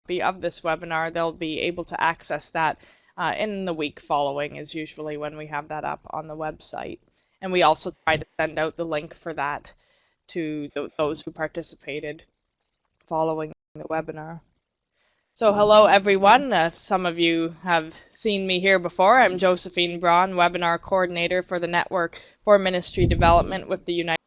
of this webinar, they'll be able to access that in the week following is usually when we have that up on the website. And we also try to send out the link for that to those who participated following the webinar. So hello everyone, some of you have seen me here before. I'm Josephine Braun, Webinar Coordinator for the Network for Ministry Development with the United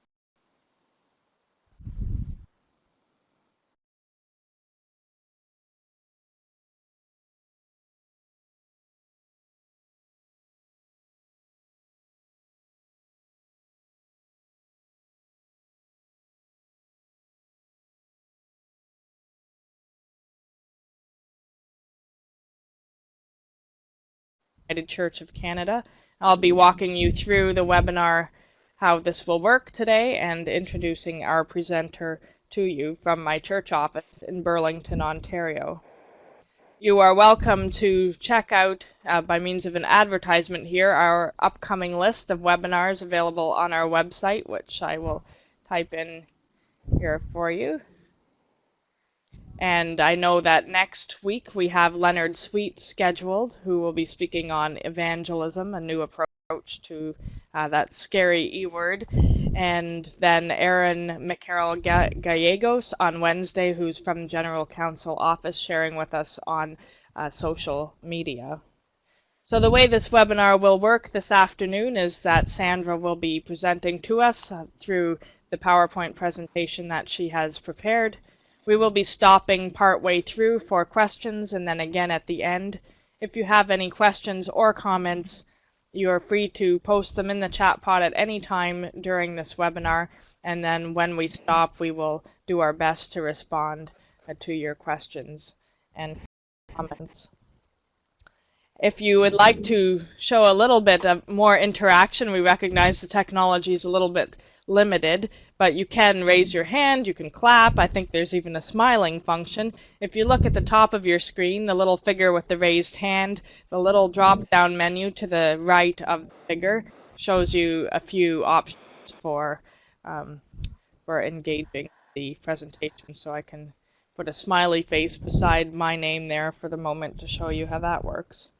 Church of Canada. I'll be walking you through the webinar, how this will work today, and introducing our presenter to you from my church office in Burlington, Ontario. You are welcome to check out, by means of an advertisement here, our upcoming list of webinars available on our website, which I will type in here for you. And I know that next week we have Leonard Sweet scheduled, who will be speaking on evangelism, a new approach to that scary E word. And then Aaron Michael Gallegos on Wednesday, who's from General Counsel Office, sharing with us on social media. So the way this webinar will work this afternoon is that Sandra will be presenting to us through the PowerPoint presentation that she has prepared. We will be stopping partway through for questions and then again at the end. If you have any questions or comments, you are free to post them in the chat pod at any time during this webinar, and then when we stop, we will do our best to respond to your questions and comments. If you would like to show a little bit of more interaction, we recognize the technology is a little bit limited, but you can raise your hand, you can clap. I think there's even a smiling function. If you look at the top of your screen, the little figure with the raised hand, the little drop-down menu to the right of the figure shows you a few options for engaging the presentation. So I can put a smiley face beside my name there for the moment to show you how that works.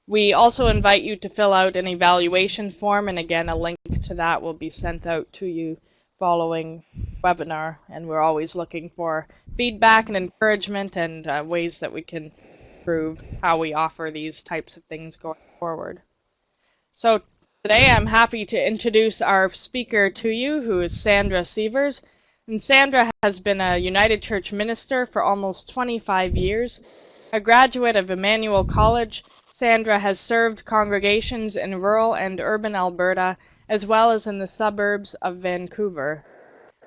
We also invite you to fill out an evaluation form, and again, a link to that will be sent out to you following webinar, and we're always looking for feedback and encouragement and ways that we can improve how we offer these types of things going forward. So today I'm happy to introduce our speaker to you, who is Sandra Sievers. And Sandra has been a United Church minister for almost 25 years. A graduate of Emmanuel College, Sandra has served congregations in rural and urban Alberta, as well as in the suburbs of Vancouver.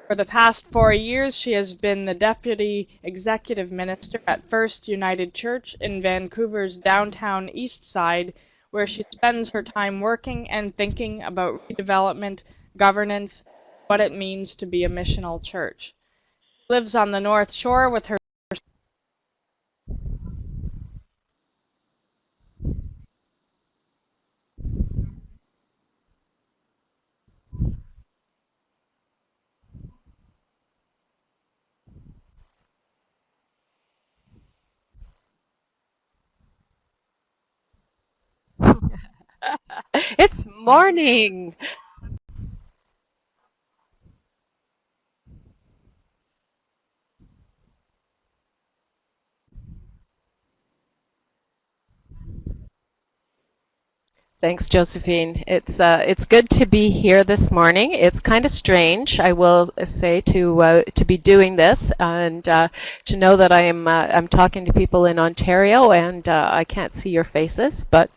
For the past 4 years, she has been the Deputy Executive Minister at First United Church in Vancouver's downtown east side, where she spends her time working and thinking about redevelopment, governance, what it means to be a missional church. She lives on the North Shore with her It's morning. Thanks, Josephine. It's good to be here this morning. It's kind of strange, I will say, to be doing this and to know that I'm talking to people in Ontario and I can't see your faces, but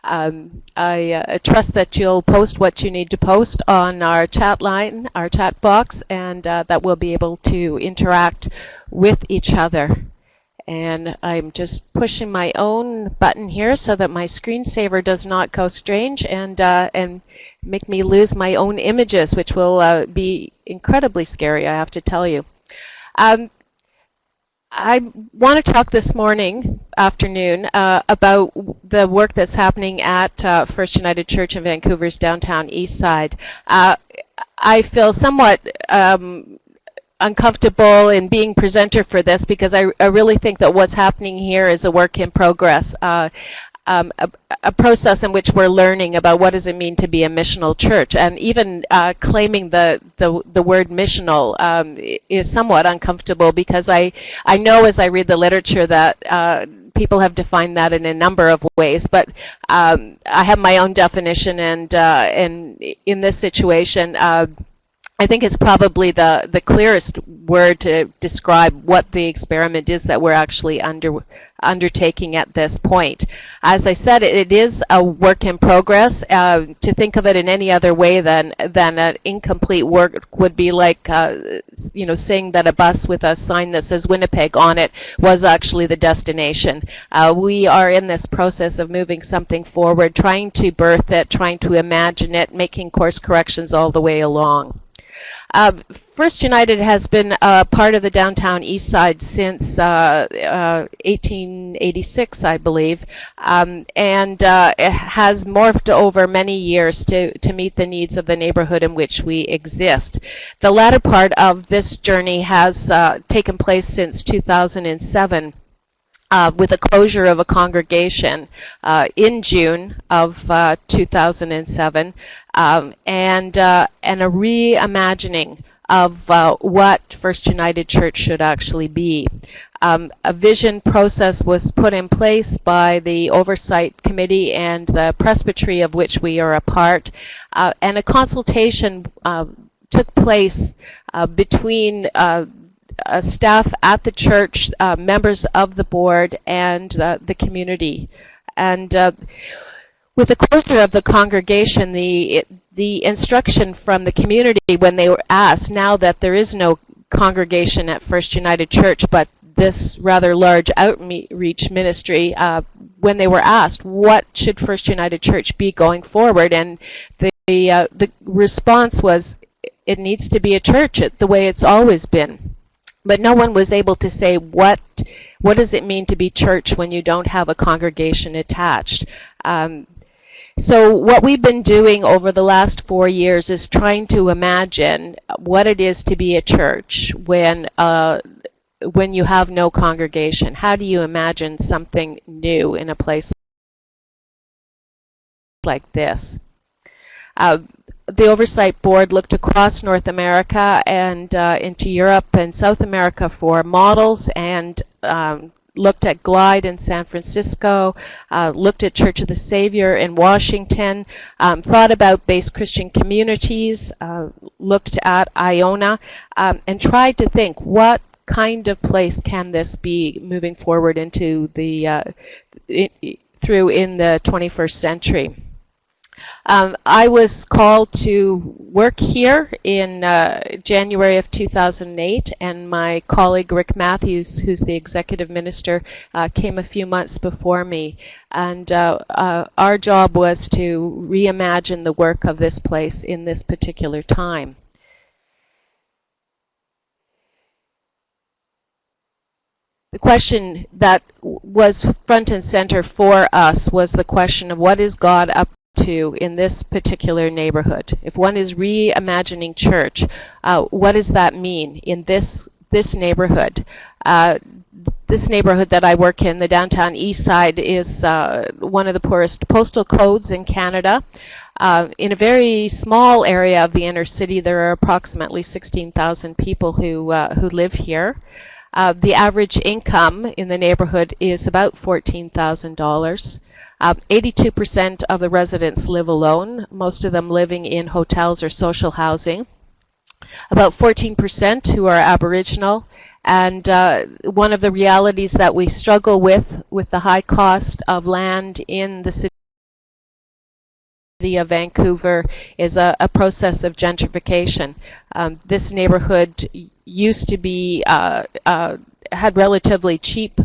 I trust that you'll post what you need to post on our chat line, our chat box, and that we'll be able to interact with each other. And I'm just pushing my own button here so that my screensaver does not go strange and make me lose my own images, which will be incredibly scary, I have to tell you. I want to talk this afternoon, about the work that's happening at First United Church in Vancouver's downtown east side. I feel somewhat uncomfortable in being presenter for this because I really think that what's happening here is a work in progress. A process in which we're learning about what does it mean to be a missional church, and even claiming the word missional is somewhat uncomfortable because I know as I read the literature that people have defined that in a number of ways, but I have my own definition, and in this situation, I think it's probably the clearest word to describe what the experiment is that we're actually undertaking at this point. As I said, it is a work in progress. To think of it in any other way than an incomplete work would be like saying that a bus with a sign that says Winnipeg on it was actually the destination. We are in this process of moving something forward, trying to birth it, trying to imagine it, making course corrections all the way along. First United has been part of the downtown east side since 1886, I believe, and it has morphed over many years to meet the needs of the neighborhood in which we exist. The latter part of this journey has taken place since 2007. With the closure of a congregation in June of 2007, and a reimagining of what First United Church should actually be. A vision process was put in place by the Oversight Committee and the Presbytery of which we are a part, and a consultation took place between staff at the church, members of the board, and the community. And with the closure of the congregation, the instruction from the community when they were asked, now that there is no congregation at First United Church, but this rather large outreach ministry, when they were asked, what should First United Church be going forward? And the response was, it needs to be a church the way it's always been. But no one was able to say what does it mean to be church when you don't have a congregation attached. So what we've been doing over the last 4 years is trying to imagine what it is to be a church when you have no congregation. How do you imagine something new in a place like this? The Oversight Board looked across North America and into Europe and South America for models, and looked at Glide in San Francisco, looked at Church of the Savior in Washington, thought about base Christian communities, looked at Iona, and tried to think, what kind of place can this be moving forward into through in the 21st century? I was called to work here in January of 2008, and my colleague Rick Matthews, who's the executive minister, came a few months before me. And our job was to reimagine the work of this place in this particular time. The question that was front and center for us was the question of what is God up to in this particular neighborhood. If one is reimagining church, what does that mean in this neighborhood? This neighborhood that I work in, the downtown east side, is one of the poorest postal codes in Canada. In a very small area of the inner city, there are approximately 16,000 people who live here. The average income in the neighborhood is about $14,000. 82% of the residents live alone, most of them living in hotels or social housing. About 14% who are Aboriginal. And one of the realities that we struggle with the high cost of land in the city of Vancouver is a process of gentrification. This neighborhood used to be had relatively cheap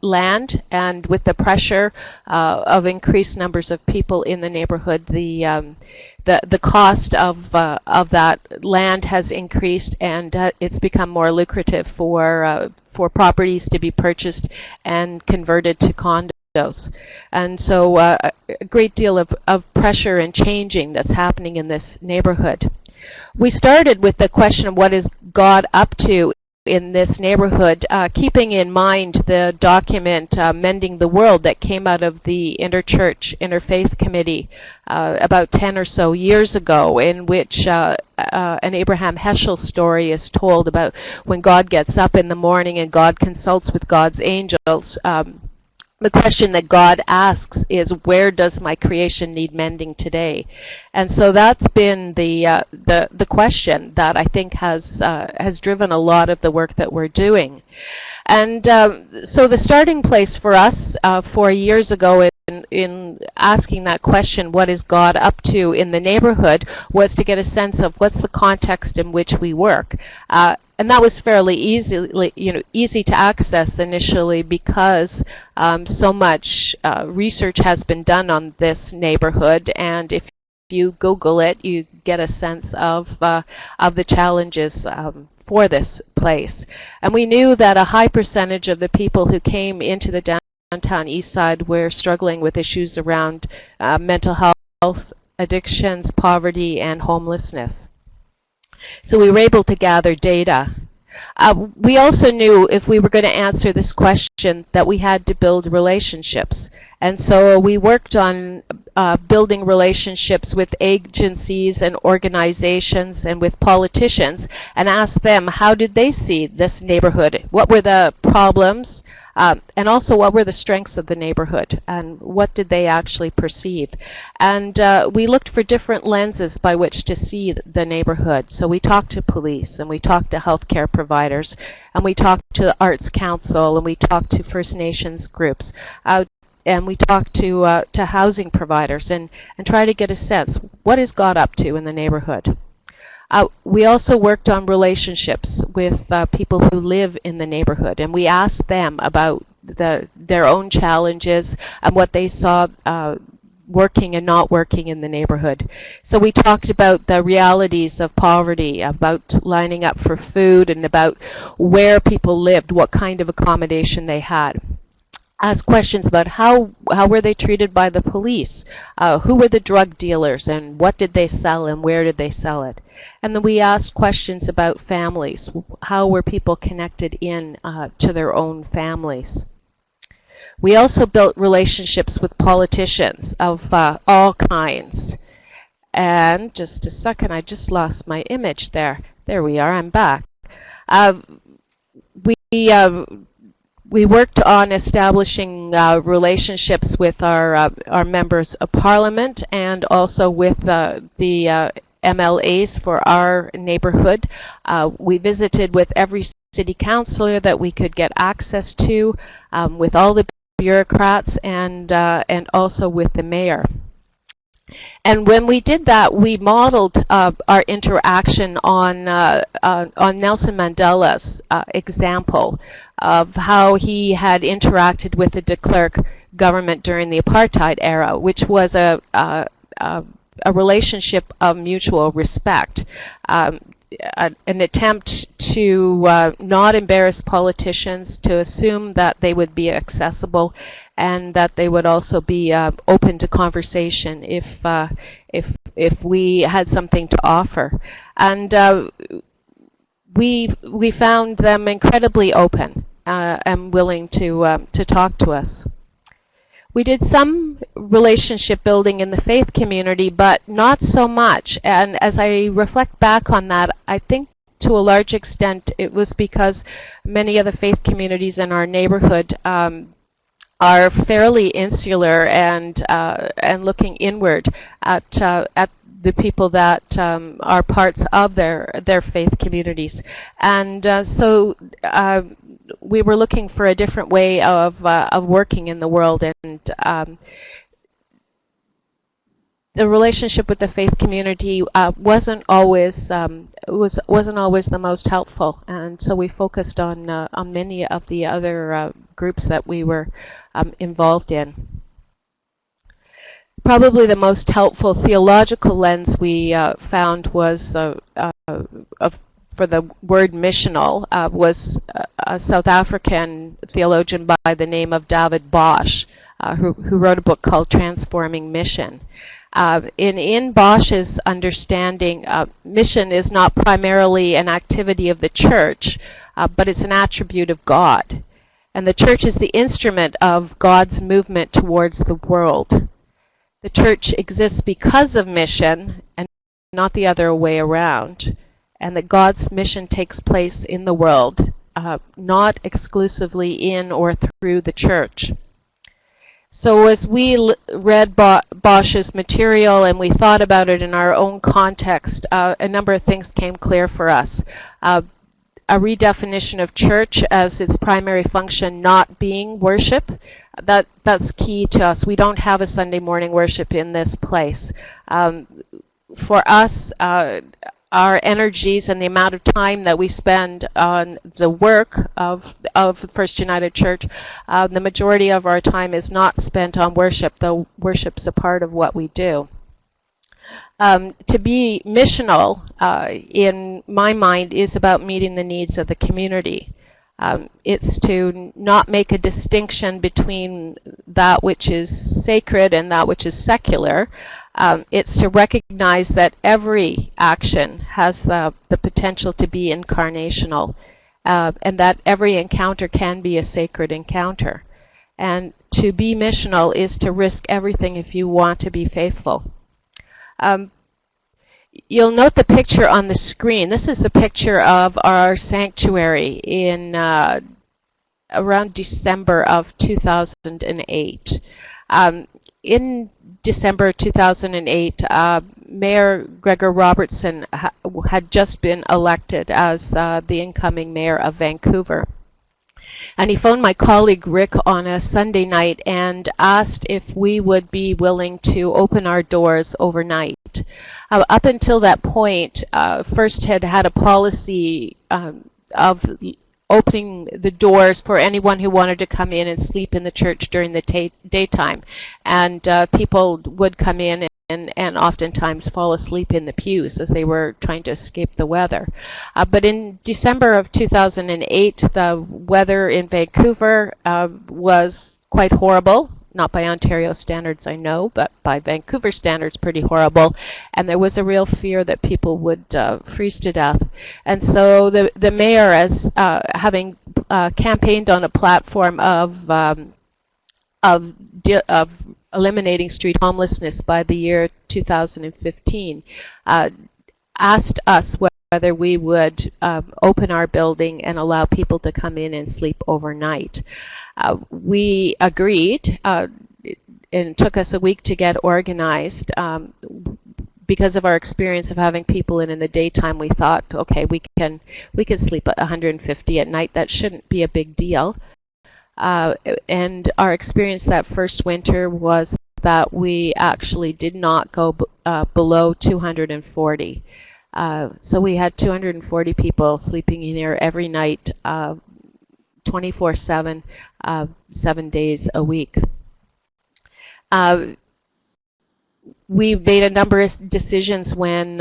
land, and with the pressure of increased numbers of people in the neighborhood, the cost of that land has increased, and it's become more lucrative for properties to be purchased and converted to condos. And so a great deal of pressure and changing that's happening in this neighborhood. We started with the question of what is God up to in this neighborhood, keeping in mind the document Mending the World that came out of the Interchurch Interfaith Committee about 10 or so years ago, in which an Abraham Heschel story is told about when God gets up in the morning and God consults with God's angels. The question that God asks is, where does my creation need mending today? And so that's been the question that I think has driven a lot of the work that we're doing. And so the starting place for us 4 years ago in asking that question, what is God up to in the neighborhood, was to get a sense of what's the context in which we work. And that was fairly easy to access initially, because so much research has been done on this neighborhood, and if you Google it, you get a sense of the challenges for this place. And we knew that a high percentage of the people who came into the downtown east side were struggling with issues around mental health, addictions, poverty, and homelessness. So we were able to gather data. We also knew if we were going to answer this question that we had to build relationships. And so we worked on building relationships with agencies and organizations and with politicians, and asked them, how did they see this neighborhood? What were the problems? And also, what were the strengths of the neighborhood, and what did they actually perceive? And we looked for different lenses by which to see the neighborhood. So we talked to police, and we talked to healthcare providers, and we talked to the Arts Council, and we talked to First Nations groups, and we talked to housing providers, and try to get a sense, what is God up to in the neighborhood? We also worked on relationships with people who live in the neighborhood, and we asked them about their own challenges and what they saw working and not working in the neighborhood. So we talked about the realities of poverty, about lining up for food, and about where people lived, what kind of accommodation they had. Asked questions about how were they treated by the police, who were the drug dealers, and what did they sell, and where did they sell it. And then we asked questions about families. How were people connected in to their own families? We also built relationships with politicians of all kinds. And just a second, I just lost my image there. There we are, I'm back. We worked on establishing relationships with our members of parliament, and also with the MLAs for our neighborhood. We visited with every city councillor that we could get access to, with all the bureaucrats, and also with the mayor. And when we did that, we modeled our interaction on Nelson Mandela's example of how he had interacted with the de Klerk government during the apartheid era, which was a relationship of mutual respect, an attempt to not embarrass politicians, to assume that they would be accessible, and that they would also be open to conversation if we had something to offer. And we found them incredibly open and willing to talk to us. We did some relationship building in the faith community, but not so much. And as I reflect back on that, I think to a large extent it was because many of the faith communities in our neighborhood are fairly insular and looking inward at the people that are parts of their faith communities. And so we were looking for a different way of working in the world, and the relationship with the faith community wasn't always the most helpful, and so we focused on many of the other groups that we were involved in. Probably the most helpful theological lens we found was for the word missional, was a South African theologian by the name of David Bosch, who wrote a book called Transforming Mission. In Bosch's understanding, mission is not primarily an activity of the church, but it's an attribute of God. And the church is the instrument of God's movement towards the world. The church exists because of mission and not the other way around. And that God's mission takes place in the world, not exclusively in or through the church. So as we read Bosch's material and we thought about it in our own context, a number of things came clear for us. A redefinition of church as its primary function not being worship. That's key to us. We don't have a Sunday morning worship in this place. For us, our energies and the amount of time that we spend on the work of First United Church, the majority of our time is not spent on worship, though worship's a part of what we do. To be missional, in my mind, is about meeting the needs of the community. It's to not make a distinction between that which is sacred and that which is secular. It's to recognize that every action has the potential to be incarnational, and that every encounter can be a sacred encounter. And to be missional is to risk everything if you want to be faithful. You'll note the picture on the screen. This is a picture of our sanctuary in around December of 2008. In December 2008, Mayor Gregor Robertson had just been elected as the incoming mayor of Vancouver. And he phoned my colleague Rick on a Sunday night and asked if we would be willing to open our doors overnight. Up until that point, First had a policy of opening the doors for anyone who wanted to come in and sleep in the church during the daytime. And people would come in and oftentimes fall asleep in the pews as they were trying to escape the weather. But in December of 2008, the weather in Vancouver was quite horrible. Not by Ontario standards, I know, but by Vancouver standards, pretty horrible. And there was a real fear that people would freeze to death. And so the mayor, as having campaigned on a platform of eliminating street homelessness by the year 2015, asked us whether we would open our building and allow people to come in and sleep overnight. We agreed, and it took us a week to get organized. Because of our experience of having people in the daytime, we thought, okay, we can sleep at 150 at night. That shouldn't be a big deal. And our experience that first winter was that we actually did not go below 240. So we had 240 people sleeping in here every night, 24/7, 7 days a week. We made a number of decisions when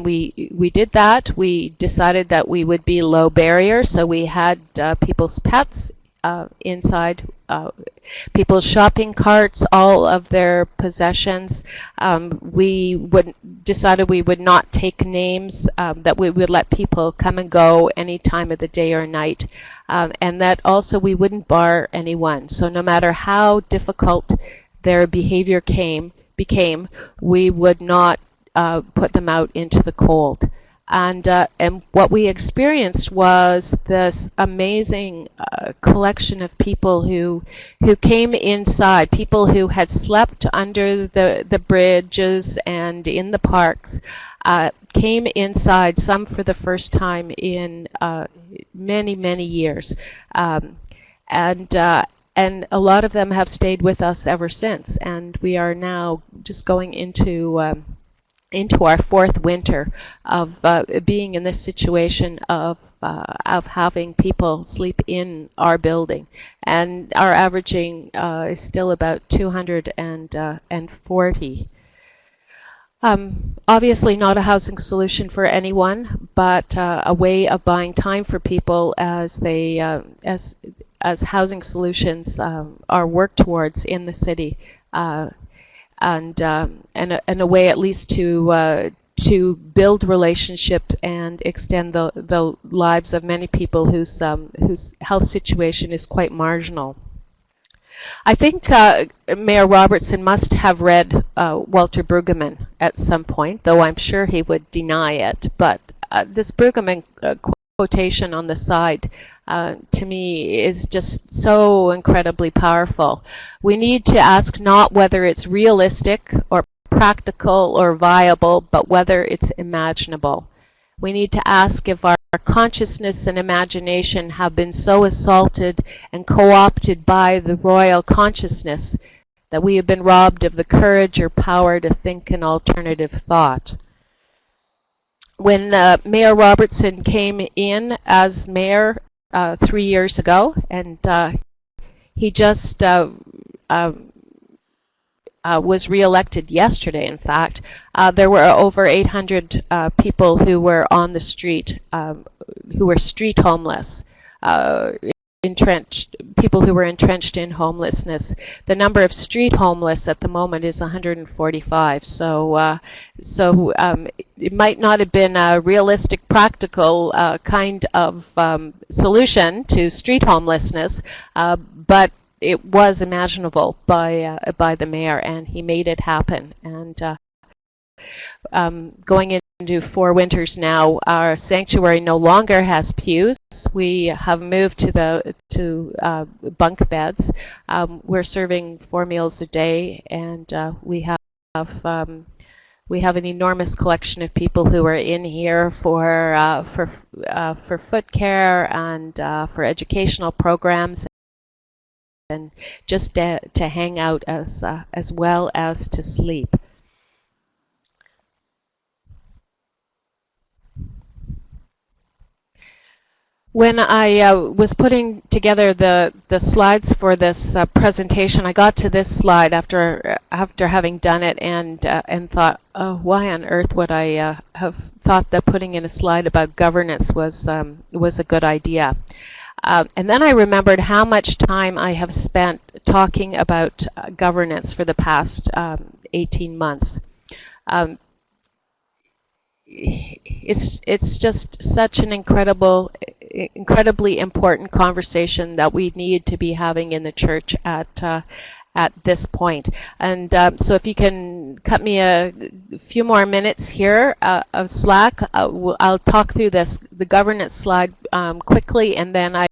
we did that. We decided that we would be low barrier, so we had people's pets inside, people's shopping carts, all of their possessions. We decided we would not take names, that we would let people come and go any time of the day or night, and that also we wouldn't bar anyone. So no matter how difficult their behavior became, we would not put them out into the cold. And what we experienced was this amazing collection of people who came inside, people who had slept under the bridges and in the parks, came inside, some for the first time in many, many years. And a lot of them have stayed with us ever since. And we are now just going into our fourth winter of being in this situation of having people sleep in our building, and our averaging is still about 240. Obviously not a housing solution for anyone, but a way of buying time for people as they as housing solutions are worked towards in the city. and a way at least to build relationships and extend the lives of many people whose health situation is quite marginal. I think Mayor Robertson must have read Walter Brueggemann at some point, though I'm sure he would deny it. But this Brueggemann quotation on the side, to me, is just so incredibly powerful. We need to ask not whether it's realistic or practical or viable, but whether it's imaginable. We need to ask if our consciousness and imagination have been so assaulted and co-opted by the royal consciousness that we have been robbed of the courage or power to think an alternative thought. When Mayor Robertson came in as mayor 3 years ago, and he just was re-elected yesterday, in fact, there were over 800 people who were on the street, who were street homeless, people who were entrenched in homelessness. The number of street homeless at the moment is 145. So it might not have been a realistic, practical kind of solution to street homelessness, but it was imaginable by the mayor, and he made it happen. And going into 4 winters now, our sanctuary no longer has pews. We have moved to bunk beds. We're serving 4 meals a day, and we have an enormous collection of people who are in here for foot care and for educational programs, and just to hang out as well as to sleep. When I was putting together the slides for this presentation, I got to this slide after having done it and thought, oh, why on earth would I have thought that putting in a slide about governance was a good idea? And then I remembered how much time I have spent talking about governance for the past 18 months. It's just such an incredibly important conversation that we need to be having in the church at this point. And so if you can cut me a few more minutes here of slack, I'll talk through the governance slide quickly, and then I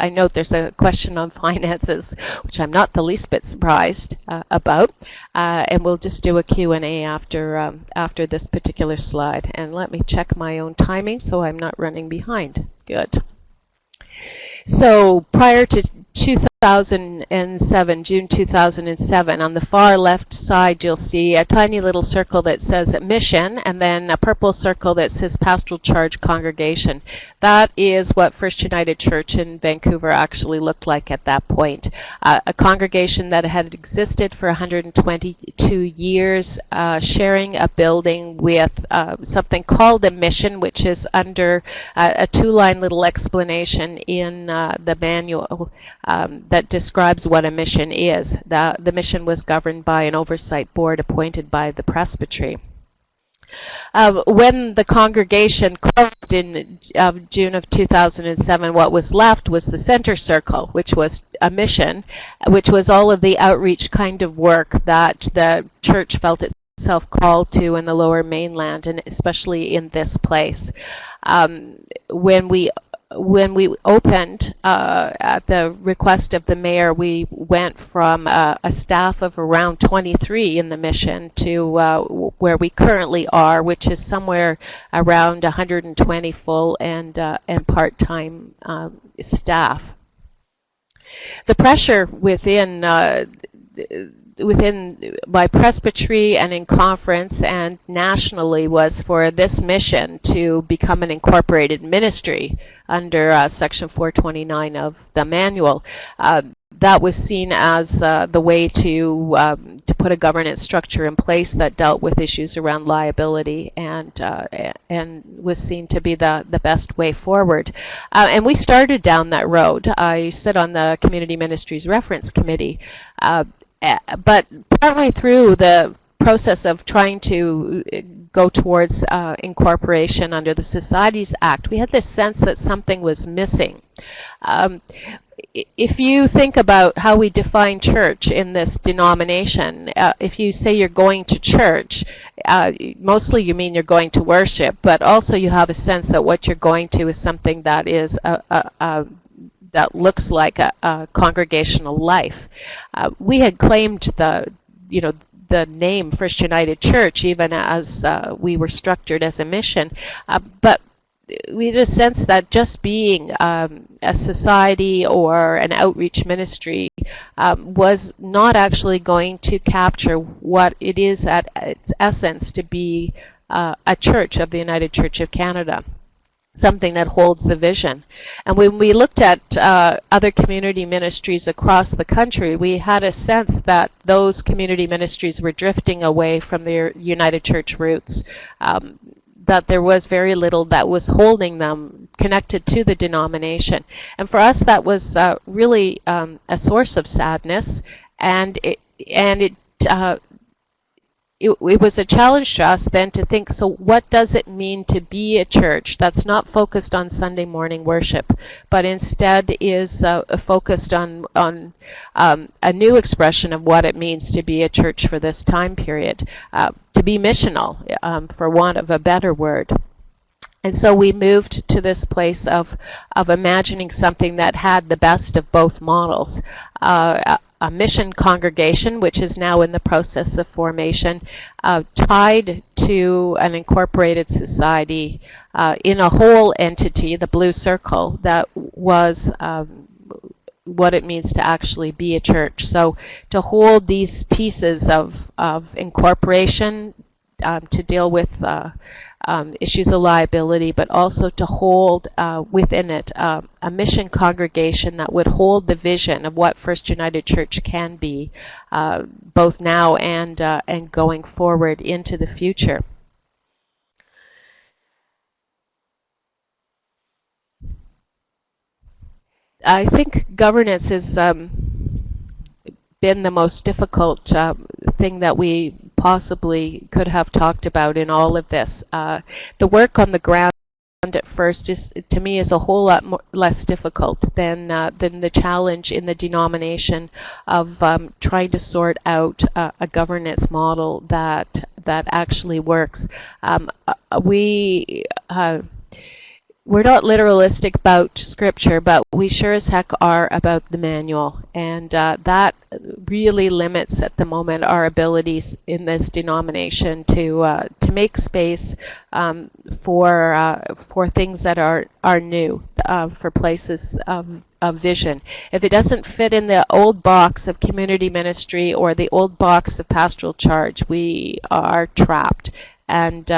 note there's a question on finances, which I'm not the least bit surprised about, and we'll just do a Q&A after this particular slide. And let me check my own timing so I'm not running behind. Good. So prior to 2007, June 2007, on the far left side you'll see a tiny little circle that says Mission, and then a purple circle that says Pastoral Charge Congregation. That is what First United Church in Vancouver actually looked like at that point. A congregation that had existed for 122 years, sharing a building with something called a mission, which is under a 2-line little explanation in the manual that describes what a mission is. The mission was governed by an oversight board appointed by the presbytery. When the congregation closed in June of 2007, what was left was the center circle, which was a mission, which was all of the outreach kind of work that the church felt itself called to in the Lower Mainland, and especially in this place. When we opened, at the request of the mayor, we went from a staff of around 23 in the mission to where we currently are, which is somewhere around 120 full and part-time staff. The pressure within my presbytery and in conference and nationally was for this mission to become an incorporated ministry under Section 429 of the manual. That was seen as the way to put a governance structure in place that dealt with issues around liability and was seen to be the best way forward. And we started down that road. I sit on the Community Ministries Reference Committee. But partway through the process of trying to go towards incorporation under the Societies Act, we had this sense that something was missing. Um, if you think about how we define church in this denomination, if you say you're going to church, mostly you mean you're going to worship, but also you have a sense that what you're going to is something that is that looks like a congregational life. We had claimed the name First United Church even as we were structured as a mission, but we had a sense that just being a society or an outreach ministry was not actually going to capture what it is at its essence to be a church of the United Church of Canada, something that holds the vision. And when we looked at other community ministries across the country, we had a sense that those community ministries were drifting away from their United Church roots. That there was very little that was holding them connected to the denomination. And for us, that was really a source of sadness, and it was a challenge to us then to think, so what does it mean to be a church that's not focused on Sunday morning worship, but instead is focused on a new expression of what it means to be a church for this time period, to be missional, for want of a better word. And so we moved to this place of imagining something that had the best of both models. A mission congregation, which is now in the process of formation, tied to an incorporated society in a whole entity, the Blue Circle, that was what it means to actually be a church. So to hold these pieces of incorporation, to deal with issues of liability, but also to hold within it a mission congregation that would hold the vision of what First United Church can be, both now and going forward into the future. I think governance has been the most difficult thing that we possibly could have talked about in all of this. The work on the ground at first is, to me, is a whole lot less difficult than the challenge in the denomination of trying to sort out a governance model that actually works. We're not literalistic about Scripture, but we sure as heck are about the manual, and that really limits at the moment our abilities in this denomination to make space for things that are new, for places of vision. If it doesn't fit in the old box of community ministry or the old box of pastoral charge, we are trapped. And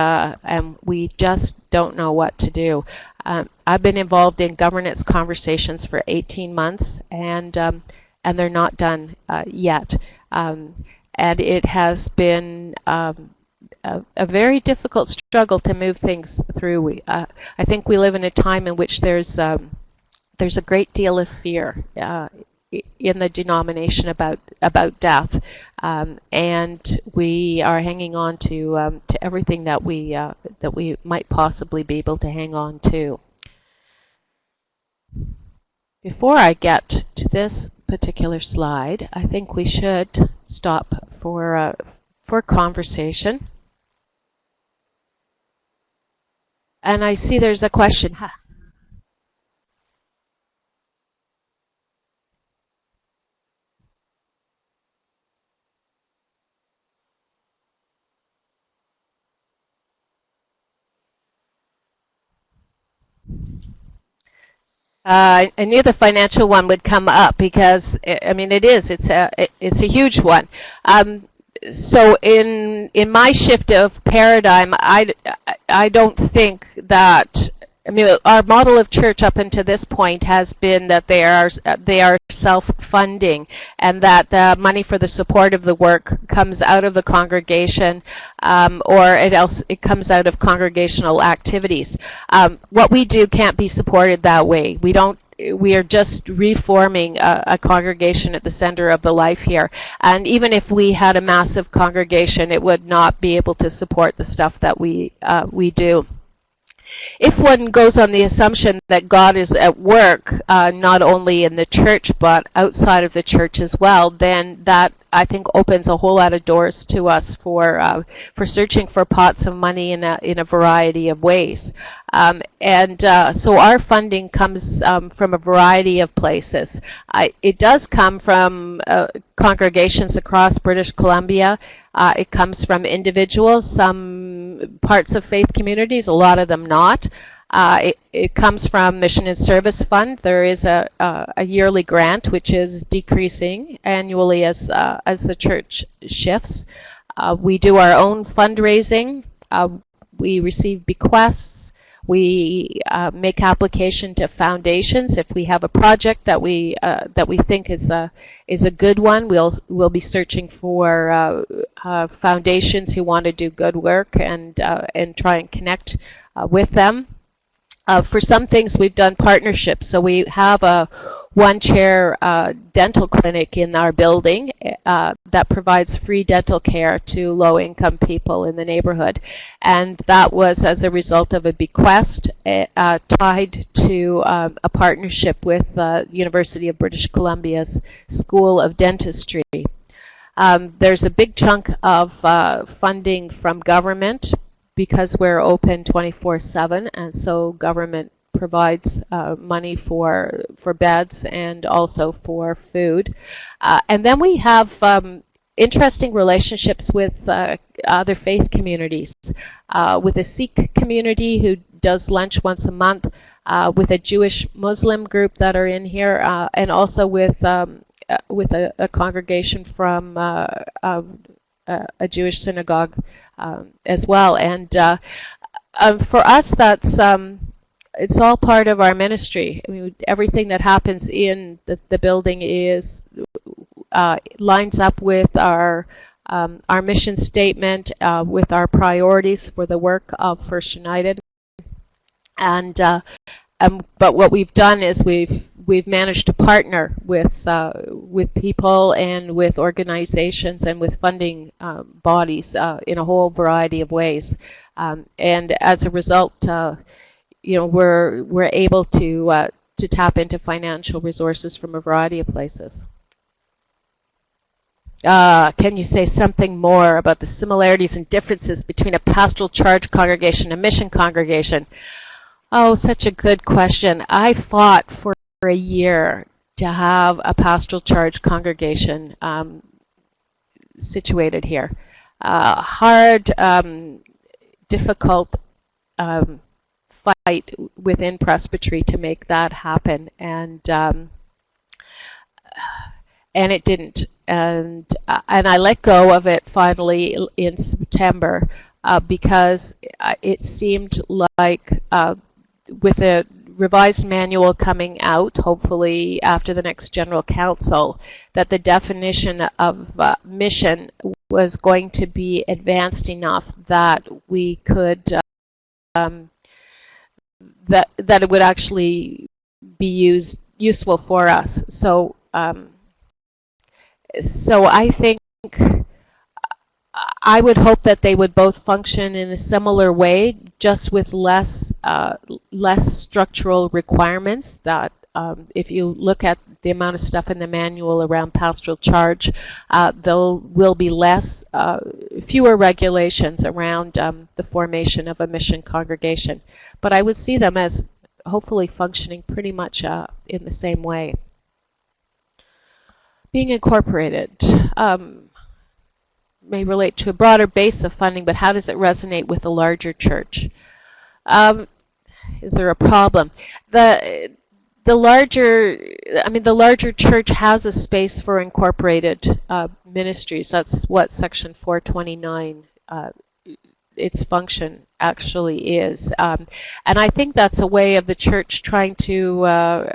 we just don't know what to do. I've been involved in governance conversations for 18 months, and they're not done yet. And it has been a very difficult struggle to move things through. I think we live in a time in which there's a great deal of fear in the denomination about death, and we are hanging on to everything that we might possibly be able to hang on to. Before I get to this particular slide, I think we should stop for conversation. And I see there's a question. I knew the financial one would come up because I mean it's a huge one. So in my shift of paradigm, I don't think that, I mean, our model of church up until this point has been that they are self-funding, and that the money for the support of the work comes out of the congregation, or it comes out of congregational activities. What we do can't be supported that way. We don't we are just reforming a congregation at the center of the life here. And even if we had a massive congregation, it would not be able to support the stuff that we do. If one goes on the assumption that God is at work, not only in the church but outside of the church as well, then that, I think, opens a whole lot of doors to us for searching for pots of money in a variety of ways. So our funding comes from a variety of places. It does come from congregations across British Columbia. It comes from individuals, some parts of faith communities, a lot of them not. It comes from Mission and Service Fund. There is a yearly grant which is decreasing annually as the church shifts. We do our own fundraising. We receive bequests. We make application to foundations. If we have a project that we think is a good one, we'll be searching for foundations who want to do good work and try and connect with them. For some things, we've done partnerships. So we have a one-chair dental clinic in our building that provides free dental care to low-income people in the neighborhood. And that was as a result of a bequest tied to a partnership with University of British Columbia's School of Dentistry. There's a big chunk of funding from government because we're open 24/7, and so government provides money for beds and also for food. And then we have interesting relationships with other faith communities, with a Sikh community who does lunch once a month, with a Jewish Muslim group that are in here, and also with a congregation from a Jewish synagogue as well. And for us, that's it's all part of our ministry. I mean, everything that happens in the building is lines up with our mission statement, with our priorities for the work of First United. And but what we've done is we've managed to partner with people and with organizations and with funding bodies in a whole variety of ways. And as a result, we're able to tap into financial resources from a variety of places. Can you say something more about the similarities and differences between a pastoral charge congregation and a mission congregation? Oh, such a good question. I fought for a year to have a pastoral charge congregation situated here. Hard, difficult fight within presbytery to make that happen, and it didn't. And I let go of it finally in September because it seemed like with a revised manual coming out, hopefully after the next General Council, that the definition of mission was going to be advanced enough that we could, that it would actually be useful for us. So, so I think I would hope that they would both function in a similar way, just with less structural requirements. That if you look at the amount of stuff in the manual around pastoral charge, there will be fewer regulations around the formation of a mission congregation. But I would see them as hopefully functioning pretty much in the same way. Being incorporated may relate to a broader base of funding, but how does it resonate with the larger church? Is there a problem? The larger church has a space for incorporated ministries. That's what Section 429, its function actually is. And I think that's a way of the church trying to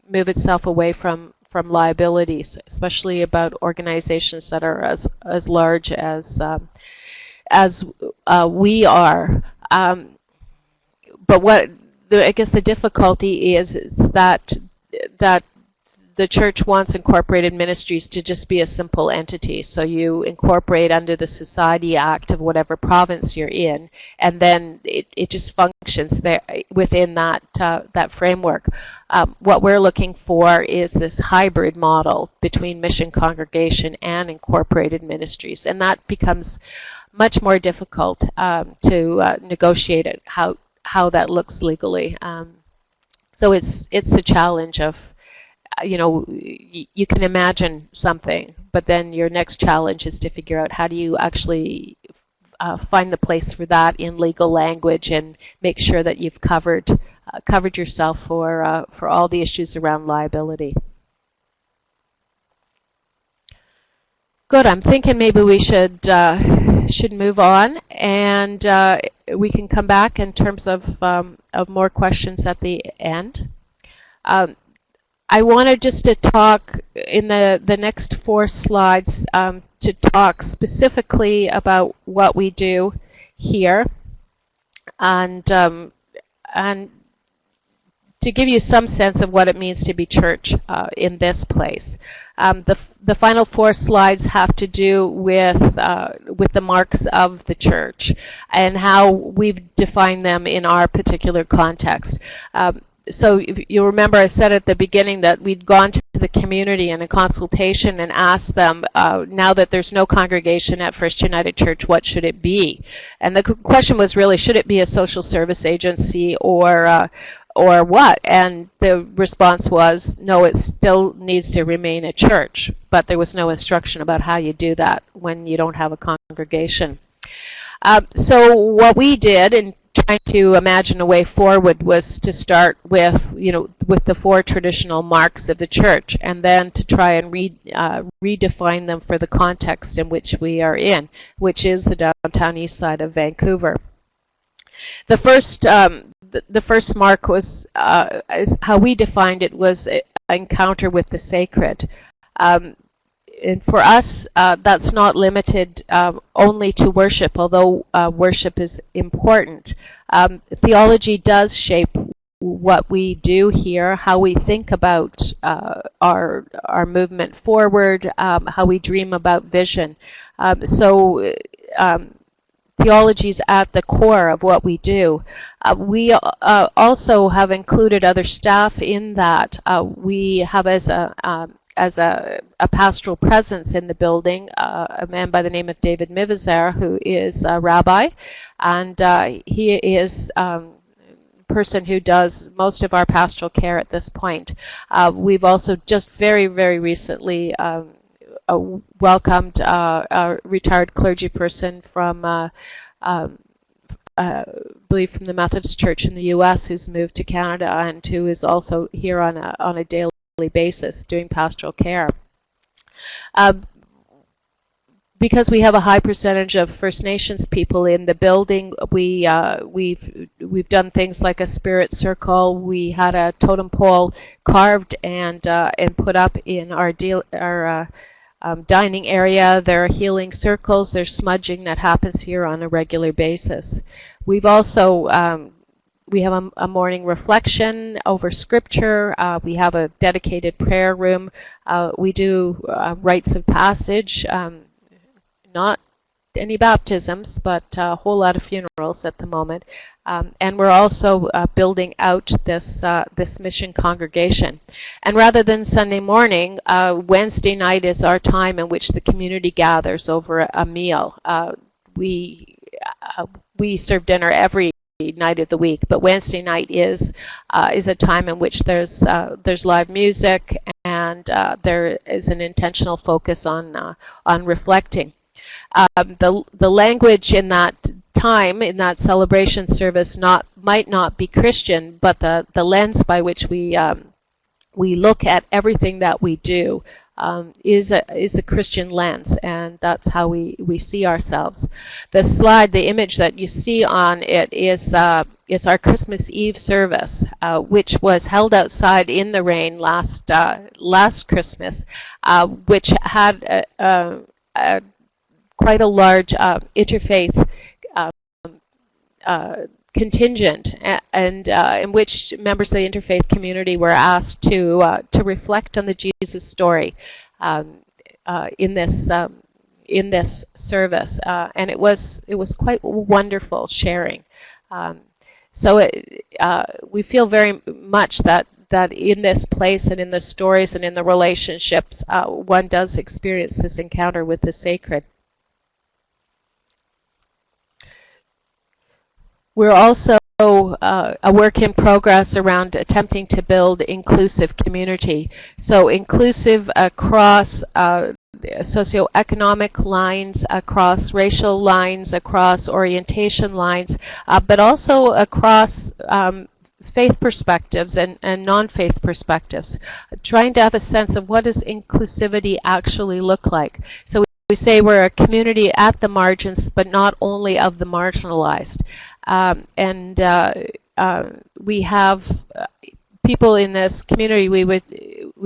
move itself away from liabilities, especially about organizations that are as large as we are. But what I guess the difficulty is that the church wants incorporated ministries to just be a simple entity. So you incorporate under the Society Act of whatever province you're in, and then it just functions there within that framework. What we're looking for is this hybrid model between mission, congregation, and incorporated ministries, and that becomes much more difficult to negotiate it, how that looks legally. So it's the challenge of, you can imagine something, but then your next challenge is to figure out how do you actually find the place for that in legal language and make sure that you've covered yourself for all the issues around liability. Good. I'm thinking maybe we should move on, and we can come back in terms of more questions at the end. I wanted just to talk in the next 4 slides to talk specifically about what we do here, and to give you some sense of what it means to be church in this place. The final 4 slides have to do with the marks of the church and how we've defined them in our particular context. So if you remember, I said at the beginning that we'd gone to the community in a consultation and asked them, now that there's no congregation at First United Church, what should it be? And the question was really, should it be a social service agency or what? And the response was, no, it still needs to remain a church, but there was no instruction about how you do that when you don't have a congregation. So what we did in trying to imagine a way forward was to start with, with the 4 traditional marks of the church, and then to try and redefine them for the context in which we are in, which is the downtown east side of Vancouver. The first mark was, how we defined it, was encounter with the sacred. And for us, that's not limited only to worship, although worship is important. Theology does shape what we do here, how we think about our movement forward, how we dream about vision. So theology is at the core of what we do. We also have included other staff in that. We have as a pastoral presence in the building, a man by the name of David Mivizer, who is a rabbi, and he is a person who does most of our pastoral care at this point. We've also just very, very recently welcomed a retired clergy person from, I believe, from the Methodist Church in the U.S., who's moved to Canada and who is also here on a daily basis doing pastoral care. Because we have a high percentage of First Nations people in the building, we've done things like a spirit circle. We had a totem pole carved and put up in our dining area. There are healing circles. There's smudging that happens here on a regular basis. We've also we have a morning reflection over scripture. We have a dedicated prayer room. We do rites of passage, not any baptisms, but a whole lot of funerals at the moment. And we're also building out this mission congregation. And rather than Sunday morning, Wednesday night is our time in which the community gathers over a meal. We serve dinner every night of the week, but Wednesday night is a time in which there's live music, and there is an intentional focus on reflecting. The language in that time, in that celebration service, might not be Christian, but the lens by which we look at everything that we do is a Christian lens, and that's how we see ourselves. The slide, the image that you see on it is our Christmas Eve service, which was held outside in the rain last Christmas, which had quite a large interfaith contingent, and in which members of the interfaith community were asked to reflect on the Jesus story um, in this service, and it was quite wonderful sharing. Um, we feel very much that in this place and in the stories and in the relationships, one does experience this encounter with the sacred. We're also a work in progress around attempting to build inclusive community. So inclusive across socioeconomic lines, across racial lines, across orientation lines, but also across faith perspectives and non-faith perspectives, trying to have a sense of what does inclusivity actually look like. So we say we're a community at the margins, but not only of the marginalized. We have people in this community we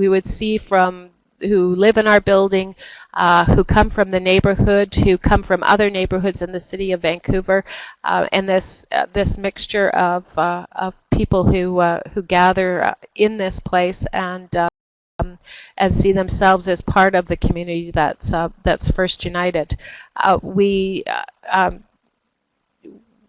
would see from who live in our building, who come from the neighborhood, who come from other neighborhoods in the city of Vancouver, and this mixture of people who gather in this place and see themselves as part of the community that's First United.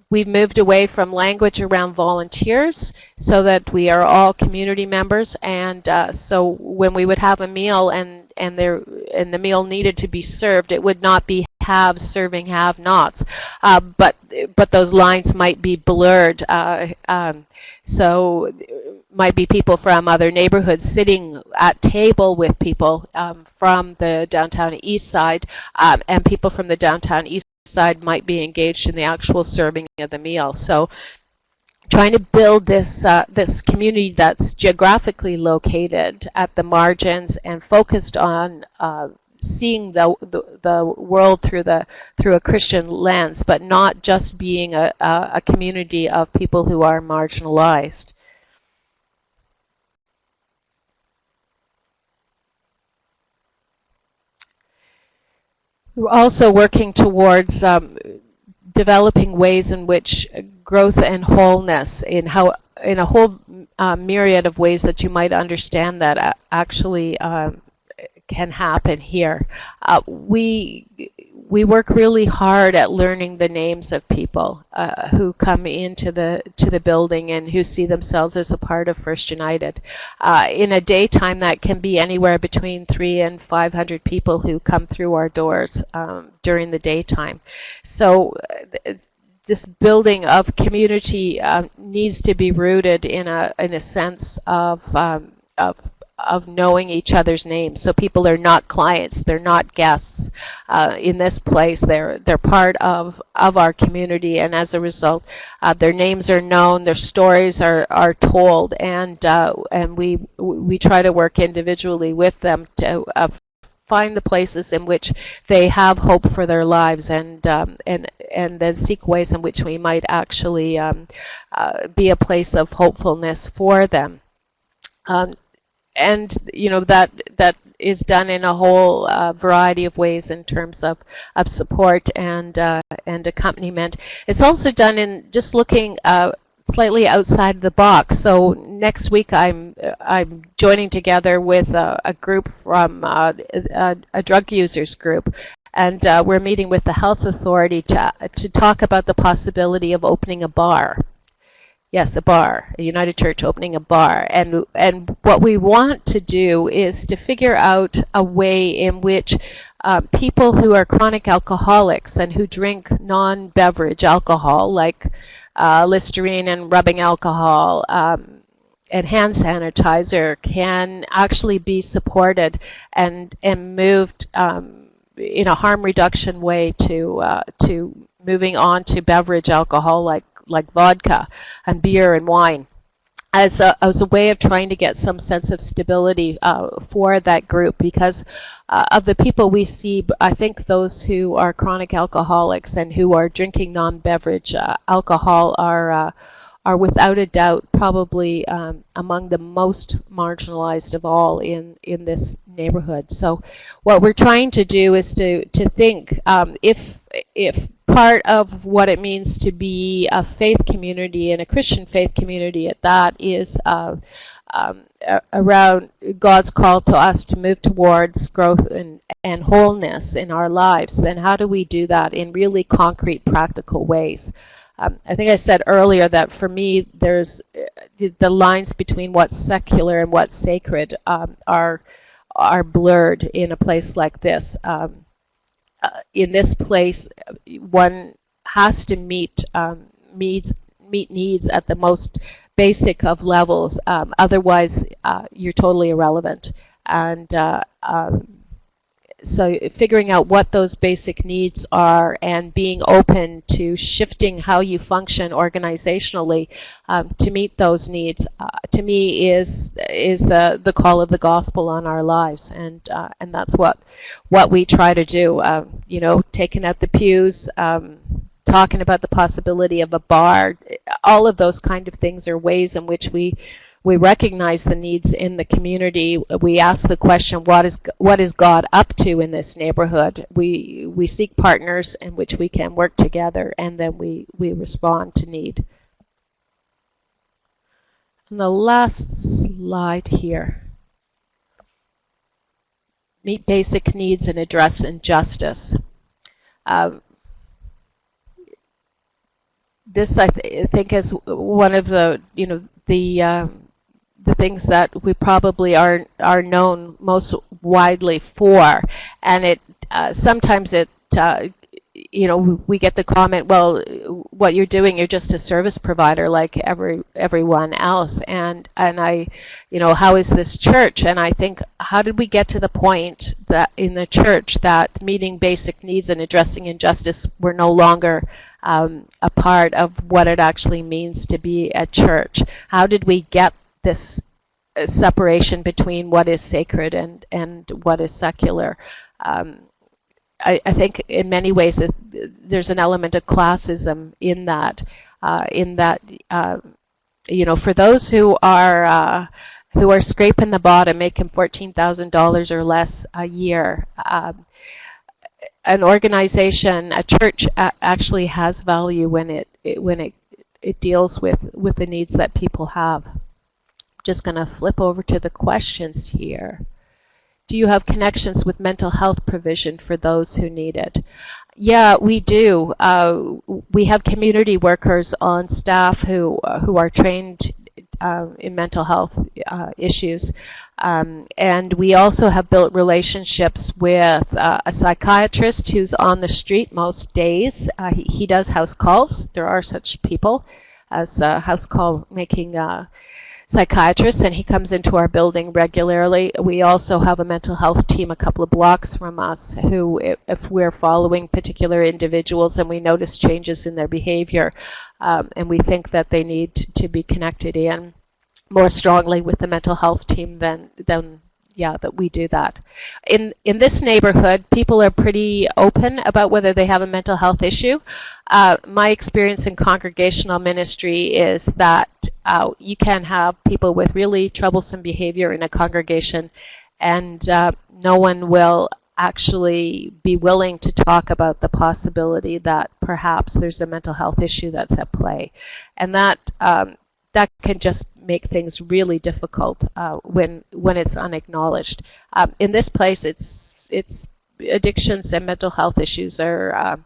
We've moved away from language around volunteers so that we are all community members, and so when we would have a meal and the meal needed to be served, it would not be haves serving have-nots, but those lines might be blurred. So might be people from other neighborhoods sitting at table with people from the downtown east side, and people from the downtown east side might be engaged in the actual serving of the meal. So trying to build this community that's geographically located at the margins and focused on seeing the world through a Christian lens, but not just being a community of people who are marginalized. We're also working towards developing ways in which growth and wholeness, in a whole myriad of ways that you might understand that actually can happen here. We work really hard at learning the names of people who come into the building and who see themselves as a part of First United. In a daytime, that can be anywhere between 300 and 500 people who come through our doors during the daytime. So this building of community needs to be rooted in a sense of knowing each other's names. So people are not clients, they're not guests in this place. They're part of our community, and as a result, their names are known, their stories are told, and we try to work individually with them to find the places in which they have hope for their lives, and then seek ways in which we might actually be a place of hopefulness for them. And that is done in a whole variety of ways in terms of support and accompaniment. It's also done in just looking slightly outside the box. So next week I'm joining together with a group from a drug users group, and we're meeting with the health authority to talk about the possibility of opening a bar. Yes, a bar, a United Church opening a bar. And what we want to do is to figure out a way in which people who are chronic alcoholics and who drink non-beverage alcohol, like Listerine and rubbing alcohol and hand sanitizer, can actually be supported and moved in a harm reduction way to moving on to beverage alcohol like vodka and beer and wine, as a way of trying to get some sense of stability for that group, because of the people we see, I think those who are chronic alcoholics and who are drinking non-beverage alcohol are without a doubt probably among the most marginalized of all in this neighborhood. So what we're trying to do is to think if part of what it means to be a faith community and a Christian faith community at that is around God's call to us to move towards growth and wholeness in our lives. And how do we do that in really concrete, practical ways? I think I said earlier that for me, there's the lines between what's secular and what's sacred are blurred in a place like this. In this place, one has to meet needs at the most basic of levels. Otherwise, you're totally irrelevant. And so figuring out what those basic needs are and being open to shifting how you function organizationally to meet those needs, to me is the call of the gospel on our lives, and that's what we try to do. Taking out the pews, talking about the possibility of a bar, all of those kind of things are ways in which we recognize the needs in the community. We ask the question, what is God up to in this neighborhood? We seek partners in which we can work together, and then we respond to need. And the last slide here. Meet basic needs and address injustice. This I think is one of the things that we probably are known most widely for, and it sometimes we get the comment, well, what you're doing, you're just a service provider like everyone else, and I, how is this church? And I think, how did we get to the point that in the church that meeting basic needs and addressing injustice were no longer a part of what it actually means to be a church? How did we get this separation between what is sacred and what is secular? I think in many ways there's an element of classism in that. For those who are scraping the bottom, making $14,000 or less a year, an organization, a church, actually has value when it deals with the needs that people have. Just going to flip over to the questions here. Do you have connections with mental health provision for those who need it? Yeah, we do. We have community workers on staff who are trained in mental health issues. And we also have built relationships with a psychiatrist who's on the street most days. He does house calls. There are such people as house call making psychiatrists, and he comes into our building regularly. We also have a mental health team a couple of blocks from us who, if we're following particular individuals and we notice changes in their behavior, and we think that they need to be connected in more strongly with the mental health team, then that we do that. In this neighborhood, people are pretty open about whether they have a mental health issue. My experience in congregational ministry is that you can have people with really troublesome behavior in a congregation, and no one will actually be willing to talk about the possibility that perhaps there's a mental health issue that's at play. And that can just make things really difficult when it's unacknowledged. In this place, it's addictions and mental health issues are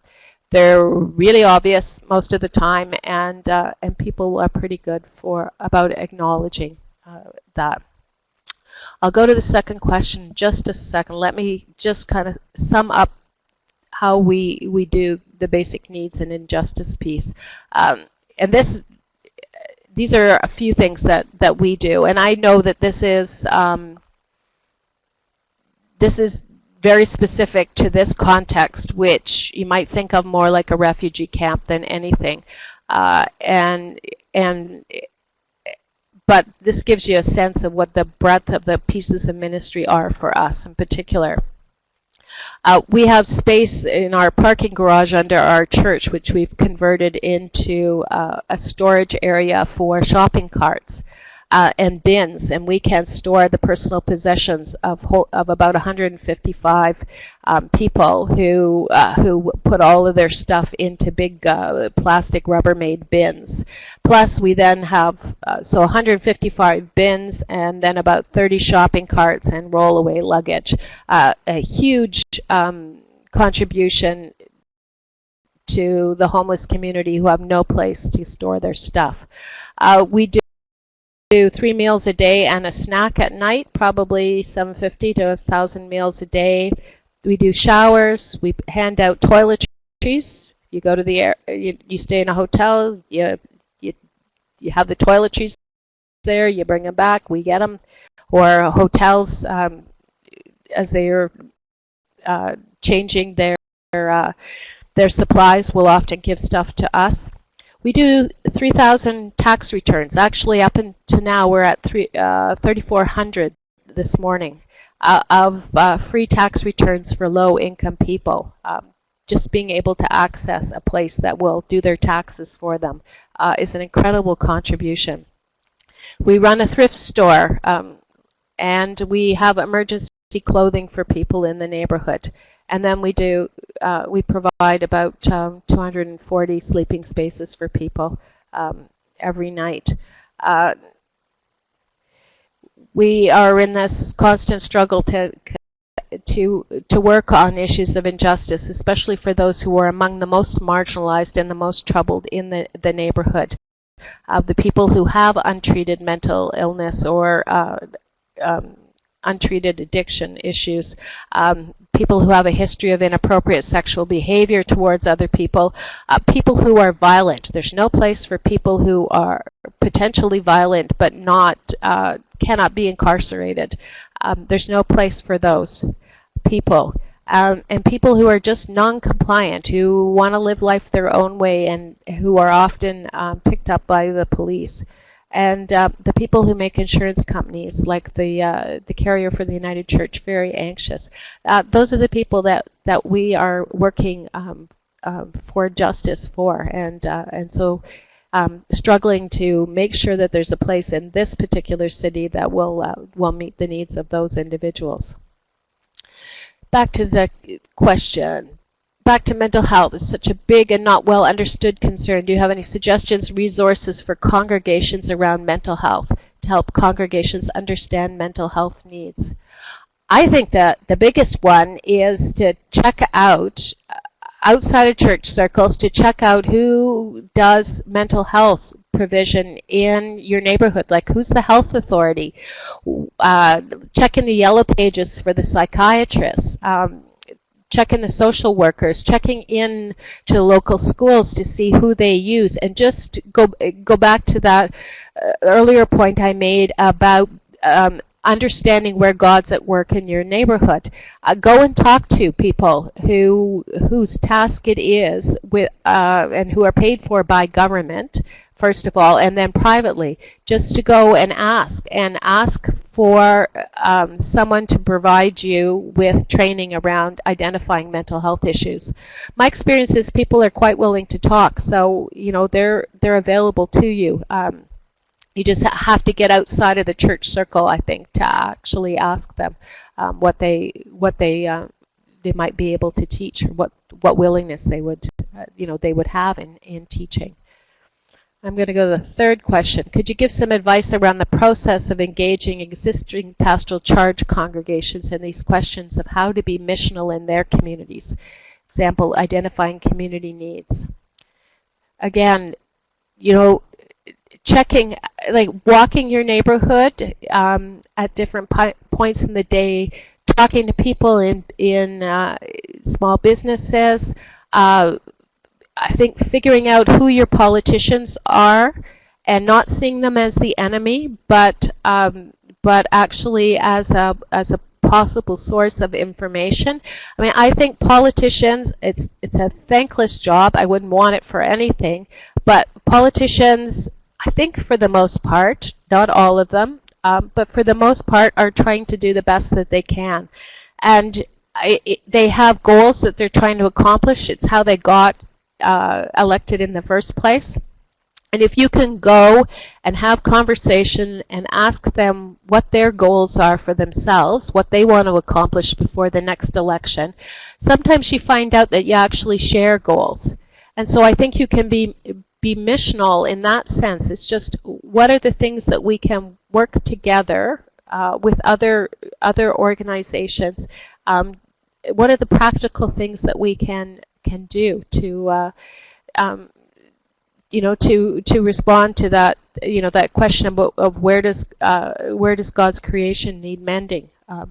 they're really obvious most of the time, and people are pretty good about acknowledging that. I'll go to the second question in just a second. Let me just kind of sum up how we do the basic needs and injustice piece. And these are a few things that we do, and I know that this is very specific to this context, which you might think of more like a refugee camp than anything, but this gives you a sense of what the breadth of the pieces of ministry are for us in particular. We have space in our parking garage under our church, which we've converted into a storage area for shopping carts. and bins, and we can store the personal possessions of about 155 people who put all of their stuff into big plastic Rubbermaid bins. Plus, we then have so 155 bins, and then about 30 shopping carts and rollaway luggage. A huge contribution to the homeless community who have no place to store their stuff. We do 3 meals a day and a snack at night, probably 750 to 1,000 meals a day. We do showers. We hand out toiletries. You go to the you stay in a hotel. You have the toiletries there. You bring them back. We get them. Or hotels, as they are changing their supplies, will often give stuff to us. We do 3,000 tax returns. Actually, up until now, we're at 3,400 this morning of free tax returns for low-income people. Just being able to access a place that will do their taxes for them is an incredible contribution. We run a thrift store, and we have emergency clothing for people in the neighborhood. And then we provide about 240 sleeping spaces for people every night. We are in this constant struggle to work on issues of injustice, especially for those who are among the most marginalized and the most troubled in the neighborhood. The people who have untreated mental illness or untreated addiction issues, people who have a history of inappropriate sexual behavior towards other people, people who are violent. There's no place for people who are potentially violent but cannot be incarcerated. There's no place for those people. And people who are just non-compliant, who want to live life their own way and who are often picked up by the police. And the people who make insurance companies, like the carrier for the United Church, very anxious. Those are the people that we are working for justice for, and so struggling to make sure that there's a place in this particular city that will meet the needs of those individuals. Back to the question. Back to mental health. It's such a big and not well understood concern. Do you have any suggestions, resources for congregations around mental health to help congregations understand mental health needs? I think that the biggest one is to check out, outside of church circles, to check out who does mental health provision in your neighborhood, like who's the health authority. Check in the yellow pages for the psychiatrists. Checking the social workers, checking in to local schools to see who they use, and just go back to that earlier point I made about understanding where God's at work in your neighborhood. Go and talk to people whose task it is with and who are paid for by government, first of all, and then privately, just to go and ask for someone to provide you with training around identifying mental health issues. My experience is people are quite willing to talk, so they're available to you. You just have to get outside of the church circle, I think, to actually ask them what they might be able to teach, or what willingness they would have in teaching. I'm going to go to the third question. Could you give some advice around the process of engaging existing pastoral charge congregations in these questions of how to be missional in their communities? Example, identifying community needs. Again, checking, like walking your neighborhood at different points in the day, talking to people in small businesses, I think figuring out who your politicians are and not seeing them as the enemy, but actually as a possible source of information. I mean, I think politicians, it's a thankless job. I wouldn't want it for anything, but politicians, I think for the most part, not all of them, but for the most part are trying to do the best that they can. And they have goals that they're trying to accomplish. It's how they got elected in the first place. And if you can go and have conversation and ask them what their goals are for themselves, what they want to accomplish before the next election, sometimes you find out that you actually share goals. And so I think you can be missional in that sense. It's just, what are the things that we can work together with other organizations? What are the practical things that we can do to to respond to that, that question of where does God's creation need mending? I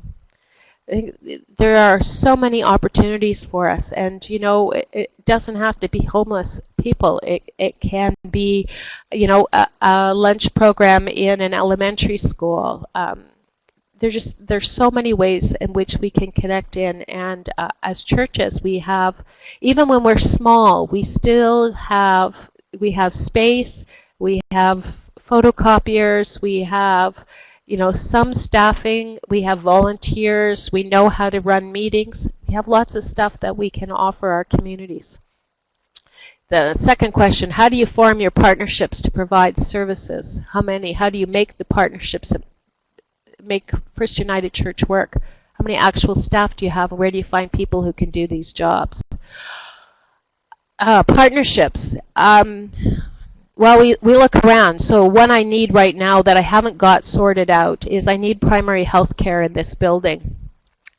think there are so many opportunities for us, and it doesn't have to be homeless people. It can be, a lunch program in an elementary school. There's so many ways in which we can connect in, and as churches, we have, even when we're small, we have space, we have photocopiers, we have some staffing, we have volunteers, we know how to run meetings. We have lots of stuff that we can offer our communities. The second question, how do you form your partnerships to provide services? How many? How do you make the partnerships that make First United Church work? How many actual staff do you have, and where do you find people who can do these jobs? Partnerships. Well, we look around. So one I need right now that I haven't got sorted out is I need primary health care in this building.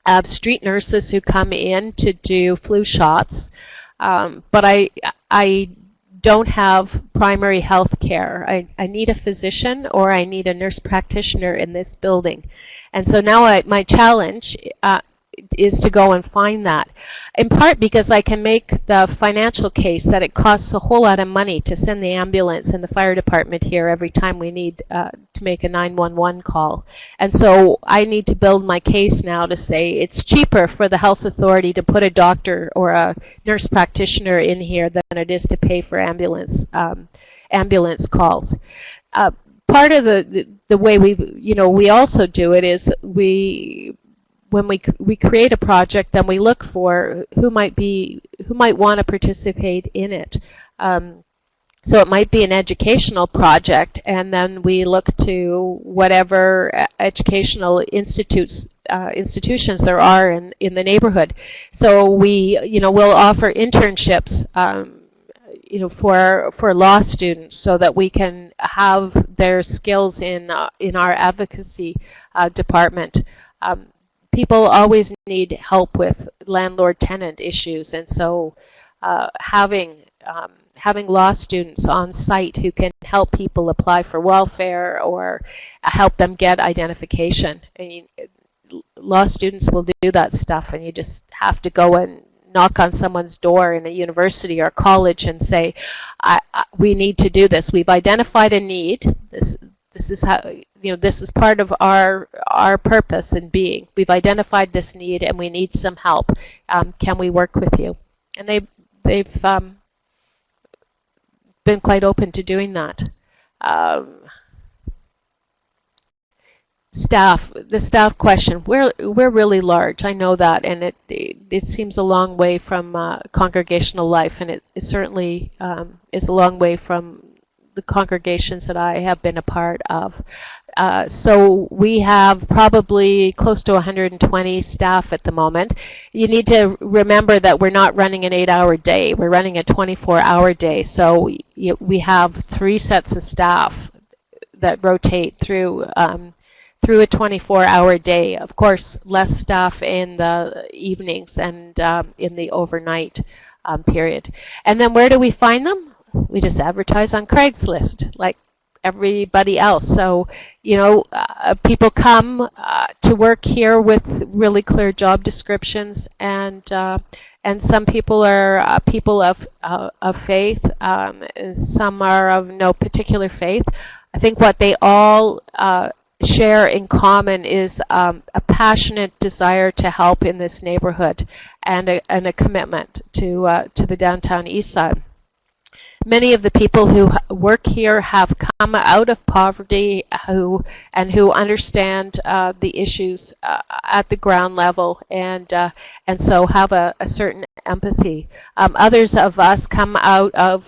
I have street nurses who come in to do flu shots, but I don't have primary health care. I need a physician or I need a nurse practitioner in this building. And so now my challenge is to go and find that, in part because I can make the financial case that it costs a whole lot of money to send the ambulance and the fire department here every time we need to make a 911 call. And so I need to build my case now to say it's cheaper for the health authority to put a doctor or a nurse practitioner in here than it is to pay for ambulance calls. Part of the way we also do it is when we create a project, then we look for who might want to participate in it. So it might be an educational project, and then we look to whatever educational institutions there are in the neighborhood. So we'll offer internships for law students so that we can have their skills in our advocacy department. People always need help with landlord-tenant issues, and so having law students on site who can help people apply for welfare or help them get identification. I mean, law students will do that stuff, and you just have to go and knock on someone's door in a university or college and say, we need to do this. We've identified a need. This is how, this is part of our purpose in being. We've identified this need and we need some help. Can we work with you? And they've been quite open to doing that. The staff question. We're really large. I know that, and it seems a long way from congregational life, and it certainly is a long way from the congregations that I have been a part of. So we have probably close to 120 staff at the moment. You need to remember that we're not running an 8-hour day. We're running a 24-hour day. So we have 3 sets of staff that rotate through a 24-hour day. Of course, less staff in the evenings and in the overnight period. And then where do we find them? We just advertise on Craigslist, like everybody else. So, people come to work here with really clear job descriptions, and some people are people of faith. Some are of no particular faith. I think what they all share in common is a passionate desire to help in this neighborhood and a commitment to the downtown east side. many of the people who work here have come out of poverty who understand the issues at the ground level, and so have a certain empathy. Others of us come out of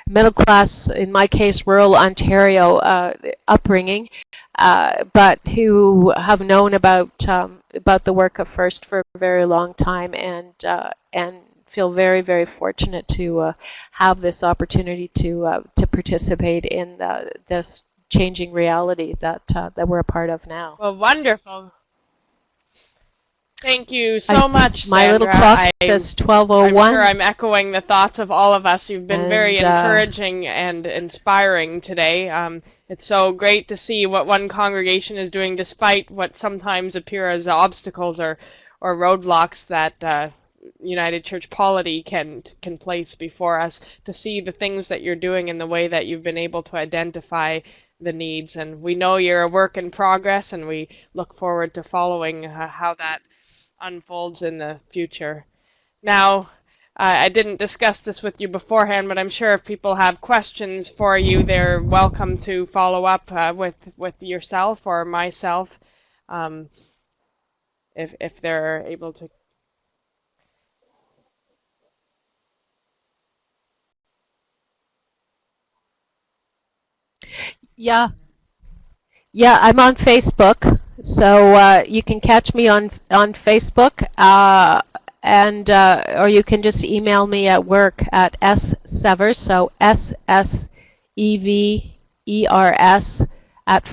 middle class, in my case, rural Ontario upbringing, but who have known about the work of First for a very long time, and feel very, very fortunate to have this opportunity to participate in this changing reality that we're a part of now. Well, wonderful. Thank you so much, Sandra. My little clock says 12:01. I'm sure I'm echoing the thoughts of all of us. You've been very encouraging and inspiring today. It's so great to see what one congregation is doing despite what sometimes appear as obstacles or roadblocks that United Church polity can place before us, to see the things that you're doing in the way that you've been able to identify the needs. And we know you're a work in progress, and we look forward to following how that unfolds in the future. Now, I didn't discuss this with you beforehand, but I'm sure if people have questions for you, they're welcome to follow up with yourself or myself, if they're able to. Yeah. Yeah, I'm on Facebook, so you can catch me on Facebook, and or you can just email me at work at ssevers, so SSEVERS at